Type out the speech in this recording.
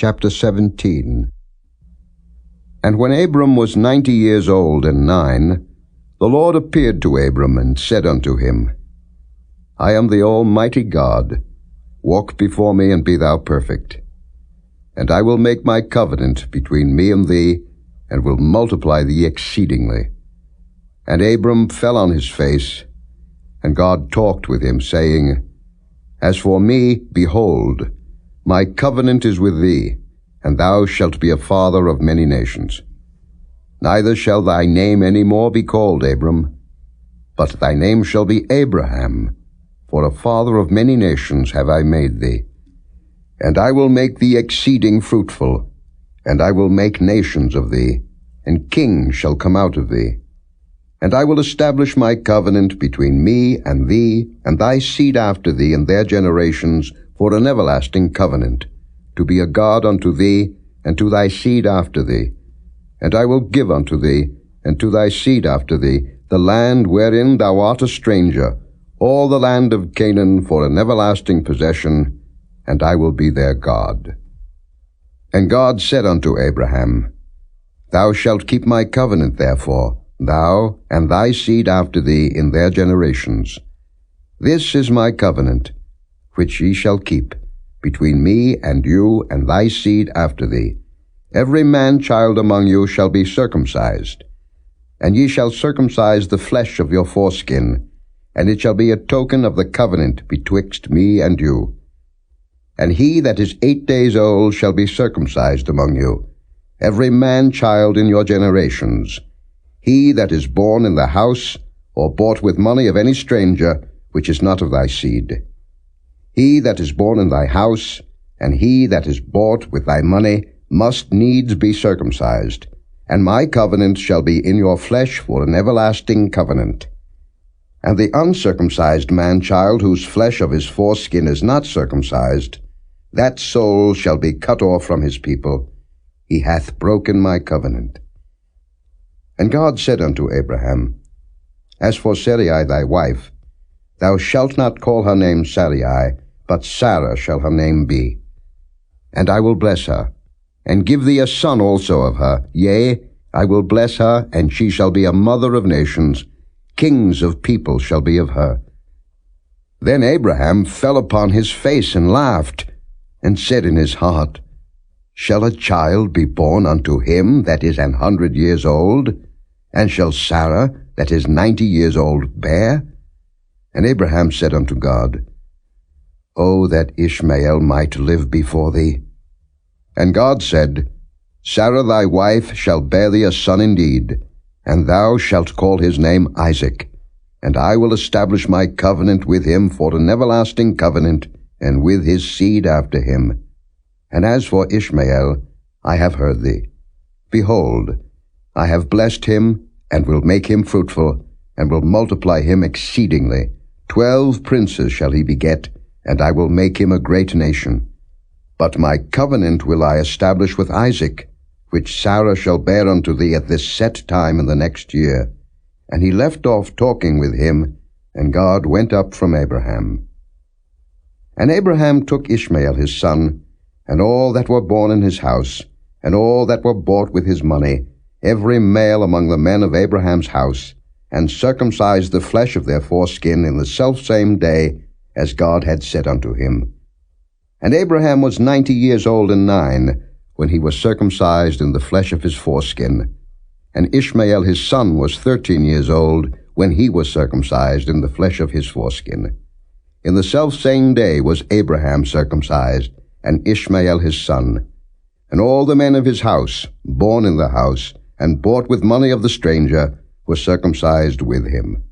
Chapter 17. And when Abram was 90 years old and 9, the Lord appeared to Abram and said unto him, I am the Almighty God. Walk before me, and be thou perfect. And I will make my covenant between me and thee, and will multiply thee exceedingly. And Abram fell on his face, and God talked with him, saying, As for me, behold, my covenant is with thee, and thou shalt be a father of many nations. Neither shall thy name any more be called Abram, but thy name shall be Abraham, for a father of many nations have I made thee. And I will make thee exceeding fruitful, and I will make nations of thee, and kings shall come out of thee. And I will establish my covenant between me and thee, and thy seed after thee and their generations, for an everlasting covenant, to be a God unto thee, and to thy seed after thee. And I will give unto thee, and to thy seed after thee, the land wherein thou art a stranger, all the land of Canaan for an everlasting possession, and I will be their God. And God said unto Abraham, Thou shalt keep my covenant therefore, thou and thy seed after thee in their generations. This is my covenant, which ye shall keep, between me and you and thy seed after thee. Every man-child among you shall be circumcised, and ye shall circumcise the flesh of your foreskin, and it shall be a token of the covenant betwixt me and you. And he that is 8 days old shall be circumcised among you, every man-child in your generations. He that is born in the house, or bought with money of any stranger, which is not of thy seed. He that is born in thy house, and he that is bought with thy money, must needs be circumcised. And my covenant shall be in your flesh for an everlasting covenant. And the uncircumcised man-child, whose flesh of his foreskin is not circumcised, that soul shall be cut off from his people. He hath broken my covenant. And God said unto Abraham, As for Sarai thy wife, thou shalt not call her name Sarai, but Sarah shall her name be. And I will bless her, and give thee a son also of her. Yea, I will bless her, and she shall be a mother of nations. Kings of people shall be of her. Then Abraham fell upon his face and laughed, and said in his heart, Shall a child be born unto him that is 100 years old? And shall Sarah that is 90 years old bear? And Abraham said unto God, O that Ishmael might live before thee. And God said, Sarah thy wife shall bear thee a son indeed, and thou shalt call his name Isaac. And I will establish my covenant with him for an everlasting covenant, and with his seed after him. And as for Ishmael, I have heard thee. Behold, I have blessed him, and will make him fruitful, and will multiply him exceedingly. 12 princes shall he beget, and I will make him a great nation. But my covenant will I establish with Isaac, which Sarah shall bear unto thee at this set time in the next year. And he left off talking with him, and God went up from Abraham. And Abraham took Ishmael his son, and all that were born in his house, and all that were bought with his money, every male among the men of Abraham's house, and circumcised the flesh of their foreskin in the selfsame day, as God had said unto him. And Abraham was 90 years old and 9, when he was circumcised in the flesh of his foreskin. And Ishmael his son was 13 years old, when he was circumcised in the flesh of his foreskin. In the selfsame day was Abraham circumcised, and Ishmael his son. And all the men of his house, born in the house, and bought with money of the stranger, were circumcised with him.